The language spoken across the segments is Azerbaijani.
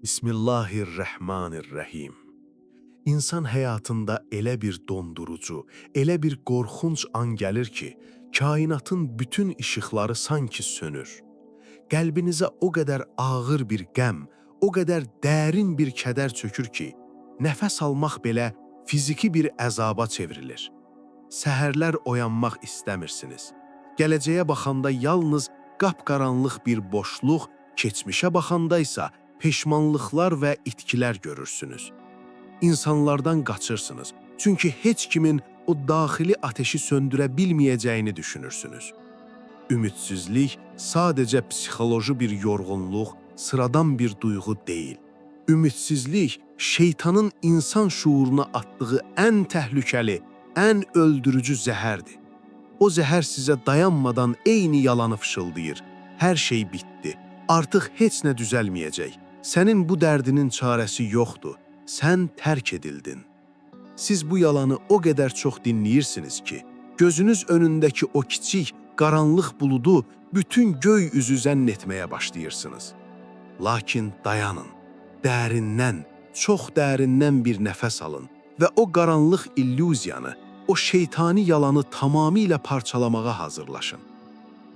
Bismillahirrahmanirrahim. İnsan həyatında elə bir dondurucu, elə bir qorxunc an gəlir ki, kainatın bütün işıqları sanki sönür. Qəlbinizə o qədər ağır bir qəm, o qədər dərin bir kədər çökür ki, nəfəs almaq belə fiziki bir əzaba çevrilir. Səhərlər oyanmaq istəmirsiniz. Gələcəyə baxanda yalnız qapqaranlıq bir boşluq, keçmişə baxanda isə peşmanlıqlar və itkilər görürsünüz. İnsanlardan qaçırsınız, çünki heç kimin o daxili ateşi söndürə bilməyəcəyini düşünürsünüz. Ümidsizlik sadəcə psixoloji bir yorğunluq, sıradan bir duyğu deyil. Ümidsizlik şeytanın insan şuuruna atdığı ən təhlükəli, ən öldürücü zəhərdir. O zəhər sizə dayanmadan eyni yalanı fışıldayır. Hər şey bitdi. Artıq heç nə düzəlməyəcək. Sənin bu dərdinin çarəsi yoxdur. Sən tərk edildin. Siz bu yalanı o qədər çox dinləyirsiniz ki, gözünüz önündəki o kiçik, qaranlıq buludu bütün göy üzü zənn etməyə başlayırsınız. Lakin dayanın. Dərindən, çox dərindən bir nəfəs alın və o qaranlıq illüziyanı, o şeytani yalanı tamamilə parçalamağa hazırlaşın.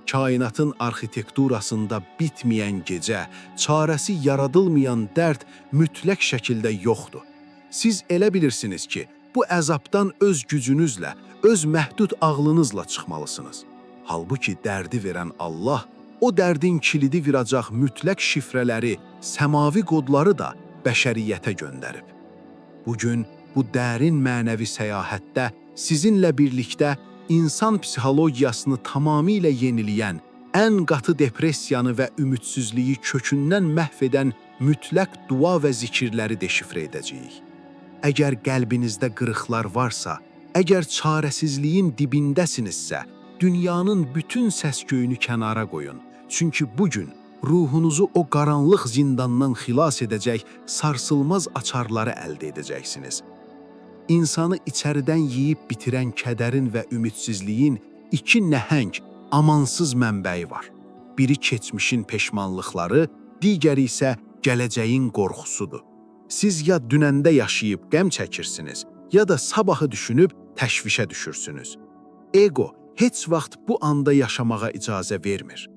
Kainatın arxitekturasında bitməyən gecə, çarəsi yaradılmayan dərd mütləq şəkildə yoxdur. Siz elə bilirsiniz ki, bu əzabdan öz gücünüzlə, öz məhdud ağlınızla çıxmalısınız. Halbuki dərdi verən Allah, o dərdin kilidi viracaq mütləq şifrələri, səmavi kodları da bəşəriyyətə göndərib. Bugün bu dərin mənəvi səyahətdə sizinlə birlikdə insan psixologiyasını tamamilə yeniləyən, ən qatı depressiyanı və ümidsizliyi kökündən məhv edən mütləq dua və zikirləri deşifrə edəcəyik. Əgər qəlbinizdə qırıqlar varsa, əgər çarəsizliyin dibindəsinizsə, dünyanın bütün səs-küyünü kənara qoyun. Çünki bugün ruhunuzu o qaranlıq zindandan xilas edəcək sarsılmaz açarları əldə edəcəksiniz. İnsanı içəridən yeyib bitirən kədərin və ümidsizliyin iki nəhəng, amansız mənbəyi var. Biri keçmişin peşmanlıqları, digəri isə gələcəyin qorxusudur. Siz ya dünəndə yaşayıb qəm çəkirsiniz, ya da sabahı düşünüb təşvişə düşürsünüz. Ego heç vaxt bu anda yaşamağa icazə vermir.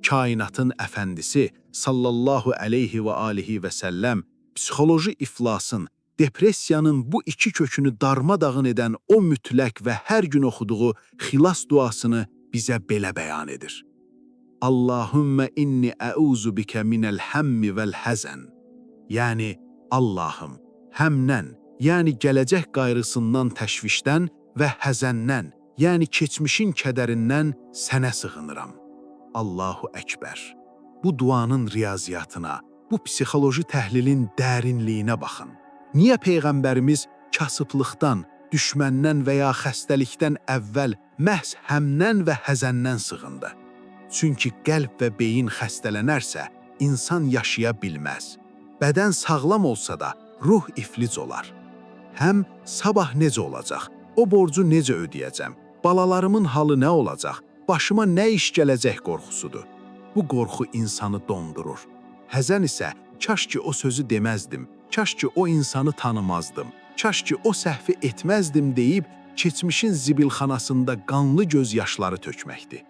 Kainatın əfəndisi sallallahu aleyhi və alihi və səlləm psixoloji iflasın, depressiyanın bu iki kökünü darmadağın edən o mütləq və hər gün oxuduğu xilas duasını bizə belə bəyan edir. Allahümmə inni əuzu bikə minəl həmmi vəl həzən. Yəni, Allahım, həmdən, yəni gələcək qayrısından təşvişdən və həzəndən, yəni keçmişin kədərindən sənə sığınıram. Allahu Əkbər. Bu duanın riyaziyyatına, bu psixoloji təhlilin dərinliyinə baxın. Niyə Peyğəmbərimiz kasıblıqdan, düşməndən və ya xəstəlikdən əvvəl məhz həmdən və həzəndən sığındı? Çünki qəlb və beyin xəstələnərsə, insan yaşaya bilməz. Bədən sağlam olsa da, ruh iflic olar. Həm sabah necə olacaq, o borcu necə ödəyəcəm, balalarımın halı nə olacaq, başıma nə iş gələcək qorxusudur. Bu qorxu insanı dondurur. Həzən isə, kaş ki o sözü deməzdim, kaş ki o insanı tanımazdım, kaş ki o səhvi etməzdim deyib, keçmişin zibilxanasında qanlı gözyaşları tökməkdir.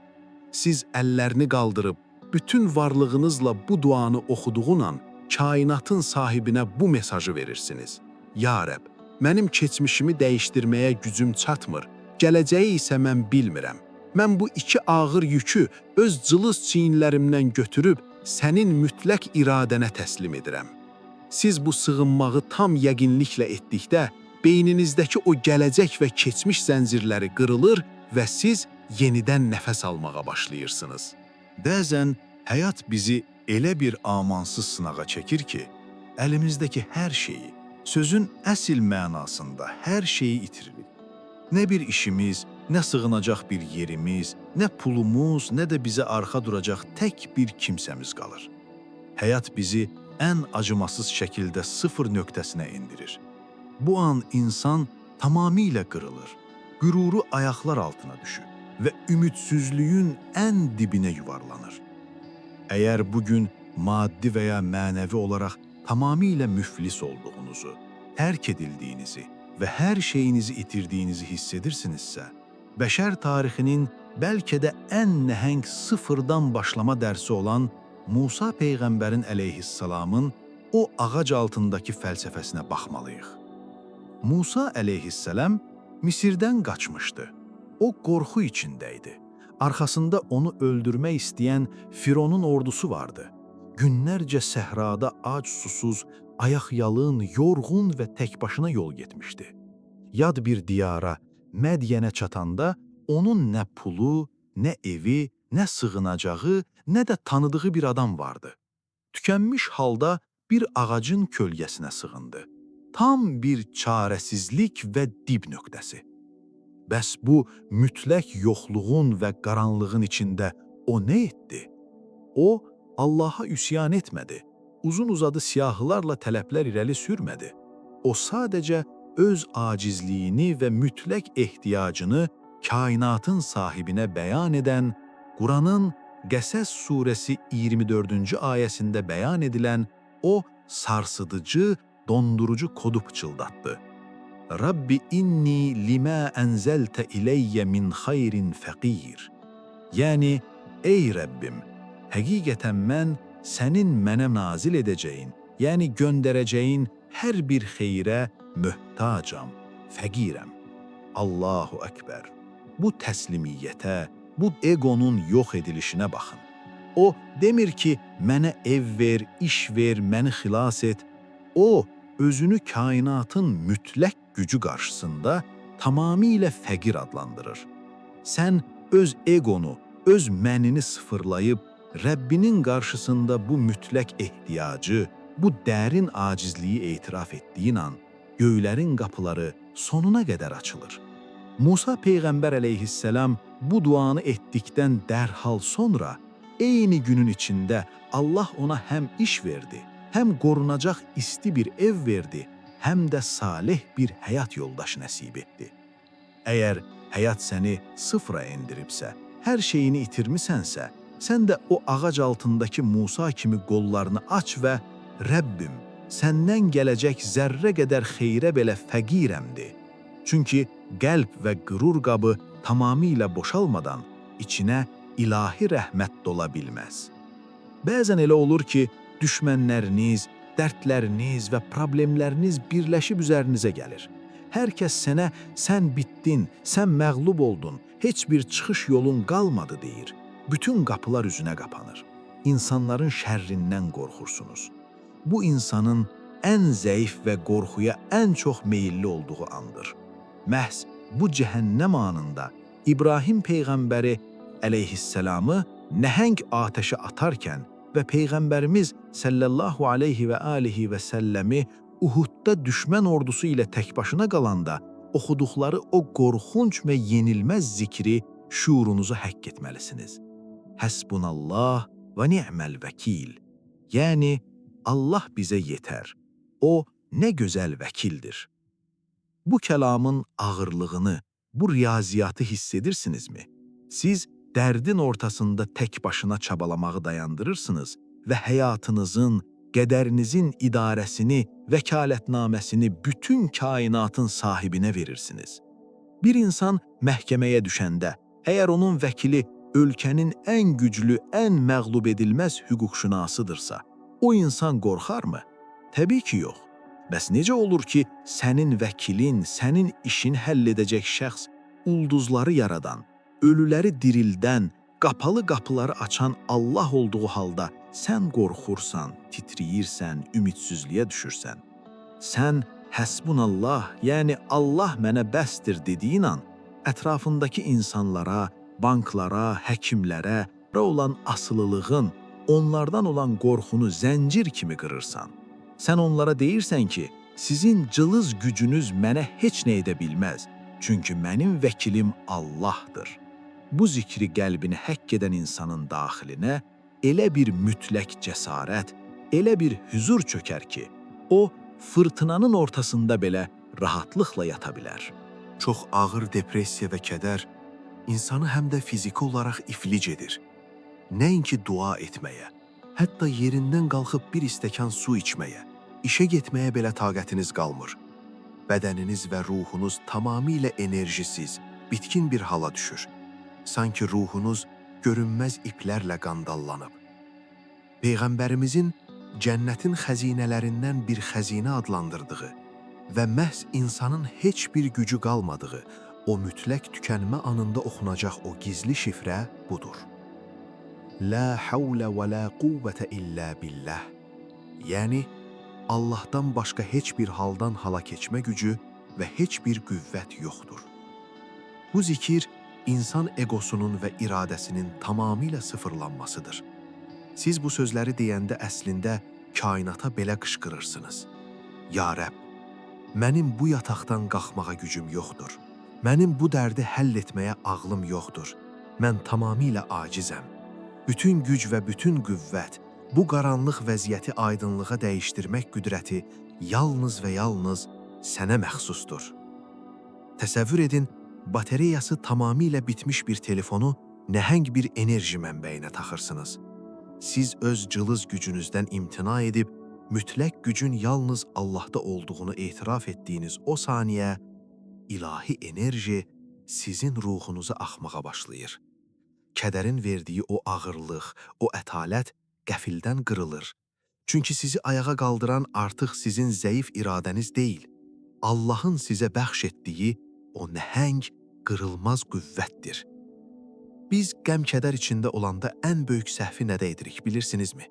Siz əllərini qaldırıb, bütün varlığınızla bu duanı oxuduğun an, kainatın sahibinə bu mesajı verirsiniz. Ya Rəbb, mənim keçmişimi dəyişdirməyə gücüm çatmır, gələcəyi isə mən bilmirəm. Mən bu iki ağır yükü öz cılız çiyinlərimdən götürüb sənin mütləq iradənə təslim edirəm. Siz bu sığınmağı tam yəqinliklə etdikdə, beyninizdəki o gələcək və keçmiş zəncirləri qırılır və siz yenidən nəfəs almağa başlayırsınız. Bəzən həyat bizi elə bir amansız sınağa çəkir ki, əlimizdəki hər şeyi, sözün əsl mənasında hər şeyi itiririk. Nə bir işimiz, nə sığınacaq bir yerimiz, nə pulumuz, nə də bizə arxa duracaq tək bir kimsəmiz qalır. Həyat bizi ən acımasız şəkildə sıfır nöqtəsinə endirir. Bu an insan tamamilə qırılır, qüruru ayaqlar altına düşür və ümidsizliyin ən dibinə yuvarlanır. Əgər bugün maddi və ya mənəvi olaraq tamamilə müflis olduğunuzu, tərk edildiyinizi və hər şeyinizi itirdiyinizi hiss edirsinizsə, bəşər tarixinin bəlkə də ən nəhəng sıfırdan başlama dərsi olan Musa Peyğəmbərin əleyhissalamın o ağac altındakı fəlsəfəsinə baxmalıyıq. Musa əleyhissalam Misirdən qaçmışdı. O qorxu içində idi. Arxasında onu öldürmək istəyən Fironun ordusu vardı. Günlərcə səhrada ac, susuz, ayaqyalın, yorğun və təkbaşına yol getmişdi. Yad bir diyara, Mədyənə çatanda onun nə pulu, nə evi, nə sığınacağı, nə də tanıdığı bir adam vardı. Tükənmiş halda bir ağacın kölgəsinə sığındı. Tam bir çarəsizlik və dib nöqtəsi. Bəs bu mütləq yoxluğun və qaranlığın içində o nə etdi? O, Allaha üsyan etmədi. Uzun-uzadı siyahılarla tələblər irəli sürmədi. O sadəcə öz acizliyini və mütləq ehtiyacını kainatın sahibinə bəyan edən, Quranın Qəsəs surəsi 24-cü ayəsində bəyan edilən o sarsıdıcı, dondurucu kodu pıçıldatdı. Rabbi inni limə ənzəltə iləyyə min xayrin fəqir. Yəni, ey Rəbbim, həqiqətən mən sənin mənə nazil edəcəyin, yəni göndərəcəyin hər bir xeyrə möhtacam, fəqirəm. Allahu Əkbər. Bu təslimiyyətə, bu egonun yox edilişinə baxın. O demir ki, mənə ev ver, iş ver, məni xilas et. O, özünü kainatın mütləq gücü qarşısında tamamilə fəqir adlandırır. Sən öz egonu, öz mənini sıfırlayıb, Rəbbinin qarşısında bu mütləq ehtiyacı, bu dərin acizliyi etiraf etdiyin an, göylərin qapıları sonuna qədər açılır. Musa Peyğəmbər əleyhissalam bu duanı etdikdən dərhal sonra, eyni günün içində Allah ona həm iş verdi, həm qorunacaq isti bir ev verdi, həm də salih bir həyat yoldaşı nəsib etdi. Əgər həyat səni sıfıra endiribsə, hər şeyini itirmisənsə, sən də o ağac altındakı Musa kimi qollarını aç və Rəbbim, səndən gələcək zərrə qədər xeyrə belə fəqirəmdir. Çünki qəlb və qürur qabı tamamilə boşalmadan içinə ilahi rəhmət dola bilməz. Bəzən elə olur ki, düşmənləriniz, dərdləriniz və problemləriniz birləşib üzərinizə gəlir. Hər kəs sənə, sən bitdin, sən məğlub oldun, heç bir çıxış yolun qalmadı deyir. Bütün qapılar üzünə qapanır. İnsanların şərrindən qorxursunuz. Bu insanın ən zəif və qorxuya ən çox meyilli olduğu andır. Məhz bu cəhənnəm anında İbrahim Peyğəmbəri əleyhissalamı nəhəng atəşə atarkən və Peyğəmbərimiz sallallahu aleyhi və alihi və səlləmi Uhudda düşmən ordusu ilə təkbaşına qalanda oxuduqları o qorxunc və yenilməz zikri şuurunuza həkk etməlisiniz. Həsbunallah və ni'məl vəkil. Yəni, Allah bizə yetər. O, nə gözəl vəkildir. Bu kəlamın ağırlığını, bu riyaziyyatı hiss edirsinizmi? Siz dərdin ortasında tək başına çabalamağı dayandırırsınız və həyatınızın, qədərinizin idarəsini, vəkalətnaməsini bütün kainatın sahibinə verirsiniz. Bir insan məhkəməyə düşəndə, əgər onun vəkili ölkənin ən güclü, ən məğlub edilməz hüquqşünasıdırsa, o insan qorxarmı? Təbii ki, yox. Bəs necə olur ki, sənin vəkilin, sənin işin həll edəcək şəxs ulduzları yaradan, ölüləri dirildən, qapalı qapıları açan Allah olduğu halda sən qorxursan, titriyirsən, ümidsizliyə düşürsən. Sən həsbunallah, yəni Allah mənə bəsdir dediyin an, ətrafındakı insanlara, banklara, həkimlərə olan asılılığın, onlardan olan qorxunu zəncir kimi qırırsan. Sən onlara deyirsən ki, sizin cılız gücünüz mənə heç nə edə bilməz, çünki mənim vəkilim Allahdır. Bu zikri qəlbini həkk edən insanın daxilinə elə bir mütləq cəsarət, elə bir hüzur çökər ki, o, fırtınanın ortasında belə rahatlıqla yata bilər. Çox ağır depressiya və kədər insanı həm də fiziki olaraq iflic edir. Nəinki dua etməyə, hətta yerindən qalxıb bir stəkan su içməyə, işə getməyə belə taqətiniz qalmır. Bədəniniz və ruhunuz tamamilə enerjisiz, bitkin bir hala düşür. Sanki ruhunuz görünməz iplərlə qandallanıb. Peyğəmbərimizin cənnətin xəzinələrindən bir xəzinə adlandırdığı və məhz insanın heç bir gücü qalmadığı, o mütləq tükənmə anında oxunacaq o gizli şifrə budur. La havlə və la quvvətə illə billah. Yəni, Allahdan başqa heç bir haldan hala keçmə gücü və heç bir qüvvət yoxdur. Bu zikir, insan egosunun və iradəsinin tamamilə sıfırlanmasıdır. Siz bu sözləri deyəndə əslində kainata belə qışqırırsınız. Ya Rəbb, mənim bu yataqdan qalxmağa gücüm yoxdur. Mənim bu dərdi həll etməyə ağlım yoxdur. Mən tamamilə acizəm. Bütün güc və bütün qüvvət, bu qaranlıq vəziyyəti aydınlığa dəyişdirmək qüdrəti yalnız və yalnız sənə məxsusdur. Təsəvvür edin, bateriyası tamamilə bitmiş bir telefonu nəhəng bir enerji mənbəyinə taxırsınız. Siz öz cılız gücünüzdən imtina edib, mütləq gücün yalnız Allahda olduğunu etiraf etdiyiniz o saniyə, ilahi enerji sizin ruhunuza axmağa başlayır. Kədərin verdiyi o ağırlıq, o ətalət qəfildən qırılır. Çünki sizi ayağa qaldıran artıq sizin zəif iradəniz deyil, Allahın sizə bəxş etdiyi o nəhəng, qırılmaz qüvvətdir. Biz qəm-kədər içində olanda ən böyük səhvi nədə edirik, bilirsinizmi?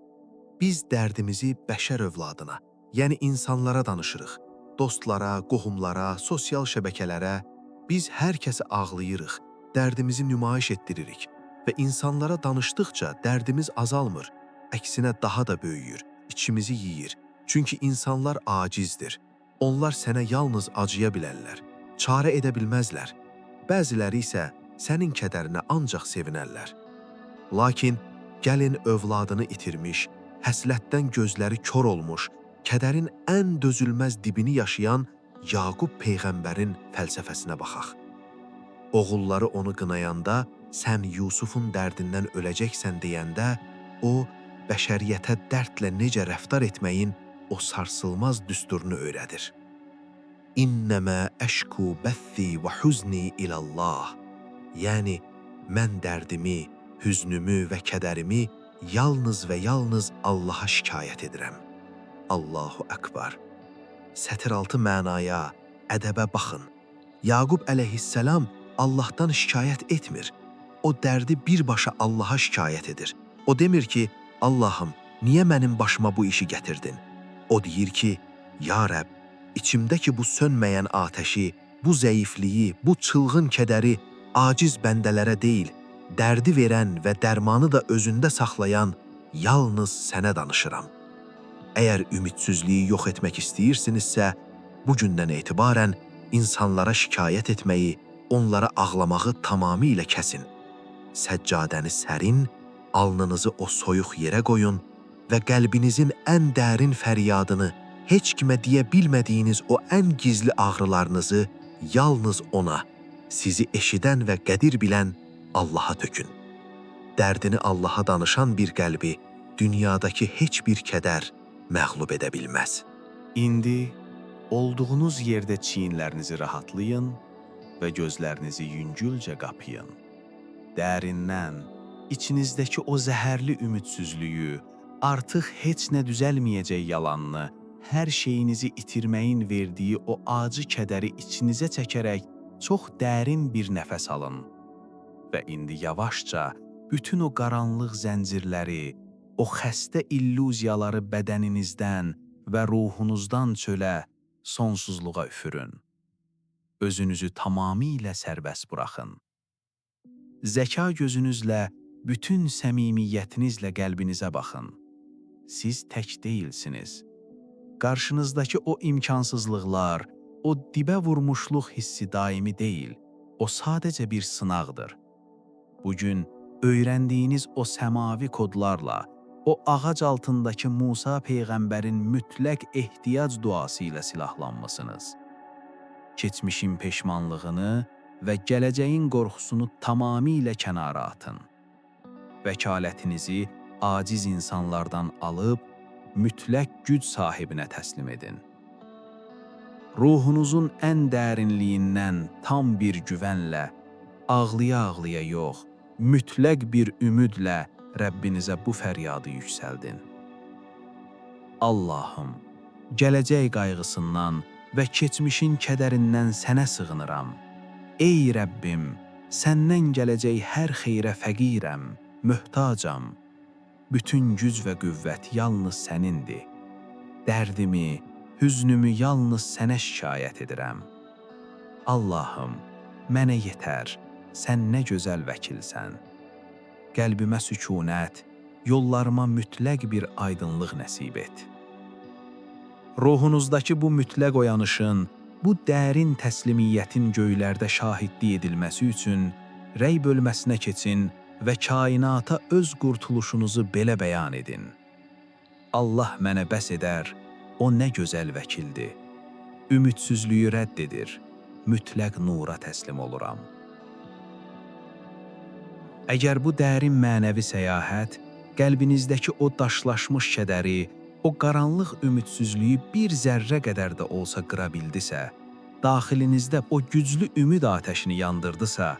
Biz dərdimizi bəşər övladına, yəni insanlara danışırıq. Dostlara, qohumlara, sosial şəbəkələrə, biz hər kəsi ağlayırıq, dərdimizi nümayiş etdiririk və insanlara danışdıqca dərdimiz azalmır, əksinə daha da böyüyür, içimizi yeyir. Çünki insanlar acizdir. Onlar sənə yalnız acıya bilərlər, çarə edə bilməzlər. Bəziləri isə sənin kədərinə ancaq sevinərlər. Lakin gəlin övladını itirmiş, həslətdən gözləri kör olmuş, kədərin ən dözülməz dibini yaşayan Yaqub Peyğəmbərin fəlsəfəsinə baxaq. Oğulları onu qınayanda, sən Yusufun dərdindən öləcəksən deyəndə, o, bəşəriyyətə dərdlə necə rəftar etməyin o sarsılmaz düsturunu öyrədir. İnnəmə əşku bəthi və huzni ilallah. Yəni, mən dərdimi, hüznümü və kədərimi yalnız və yalnız Allaha şikayət edirəm. Allahu Əkbar. Sətiraltı mənaya, ədəbə baxın. Yaqub əleyhissalam Allahdan şikayət etmir. O dərdi birbaşa Allaha şikayət edir. O demir ki, Allahım, niyə mənim başıma bu işi gətirdin? O deyir ki, Ya Rəbb, içimdəki bu sönməyən atəşi, bu zəifliyi, bu çılğın kədəri aciz bəndələrə deyil, dərdi verən və dərmanı da özündə saxlayan yalnız sənə danışıram. Əgər ümidsizliyi yox etmək istəyirsinizsə, bu gündən etibarən insanlara şikayət etməyi, onlara ağlamağı tamamilə kəsin. Səccadəni sərin, alnınızı o soyuq yerə qoyun və qəlbinizin ən dərin fəryadını, heç kimə deyə bilmədiyiniz o ən gizli ağrılarınızı yalnız ona, sizi eşidən və qədir bilən Allaha tökün. Dərdini Allaha danışan bir qəlbi dünyadakı heç bir kədər məğlub edə bilməz. İndi olduğunuz yerdə çiyinlərinizi rahatlayın və gözlərinizi yüngülcə qapayın. Dərindən, içinizdəki o zəhərli ümidsizliyi, artıq heç nə düzəlməyəcək yalanını, hər şeyinizi itirməyin verdiyi o acı kədəri içinizə çəkərək çox dərin bir nəfəs alın. Və indi yavaşca bütün o qaranlıq zəncirləri, o xəstə illüziyaları bədəninizdən və ruhunuzdan çölə, sonsuzluğa üfürün. Özünüzü tamamilə sərbəst buraxın. Zəka gözünüzlə, bütün səmimiyyətinizlə qəlbinizə baxın. Siz tək deyilsiniz. Qarşınızdakı o imkansızlıqlar, o dibə vurmuşluq hissi daimi deyil, o sadəcə bir sınaqdır. Bugün öyrəndiyiniz o səmavi kodlarla, o ağac altındakı Musa Peyğəmbərin mütləq ehtiyac duası ilə silahlanmısınız. Keçmişin peşmanlığını və gələcəyin qorxusunu tamamilə kənara atın. Vəkalətinizi aciz insanlardan alıb, mütləq güc sahibinə təslim edin. Ruhunuzun ən dərinliyindən tam bir güvənlə, ağlaya-ağlaya yox, mütləq bir ümidlə Rəbbinizə bu fəryadı yüksəldin. Allahım, gələcək qayğısından və keçmişin kədərindən sənə sığınıram. Ey Rəbbim, səndən gələcək hər xeyrə fəqirəm, möhtacam. Bütün güc və qüvvət yalnız sənindir. Dərdimi, hüznümü yalnız sənə şikayət edirəm. Allahım, mənə yetər, sən nə gözəl vəkilsən. Qəlbimə sükunət, yollarıma mütləq bir aydınlıq nəsib et. Ruhunuzdakı bu mütləq oyanışın, bu dərin təslimiyyətin göylərdə şahidlik edilməsi üçün rəy bölməsinə keçin və kainata öz qurtuluşunuzu belə bəyan edin. Allah mənə bəs edər, o nə gözəl vəkildir. Ümidsizliyi rədd edir, mütləq nura təslim oluram. Əgər bu dərin mənəvi səyahət, qəlbinizdəki o daşlaşmış kədəri, o qaranlıq ümidsizliyi bir zərrə qədər də olsa qıra bildisə, daxilinizdə o güclü ümid atəşini yandırdısa,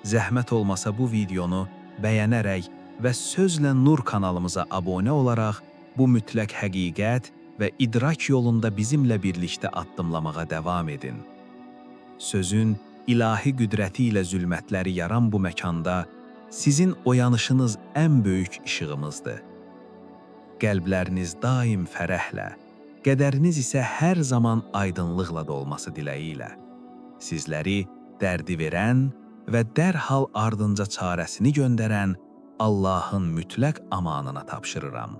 zəhmət olmasa bu videonu bəyənərək və Sözlə Nur kanalımıza abunə olaraq bu mütləq həqiqət və idrak yolunda bizimlə birlikdə addımlamağa davam edin. Sözün ilahi qüdrəti ilə zülmətləri yaran bu məkanda sizin oyanışınız ən böyük işığımızdır. Qəlbləriniz daim fərəhlə, qədəriniz isə hər zaman aydınlıqla dolması diləyilə. Sizləri dərdi verən və dərhal ardınca çarəsini göndərən Allahın mütləq amanına tapşırıram.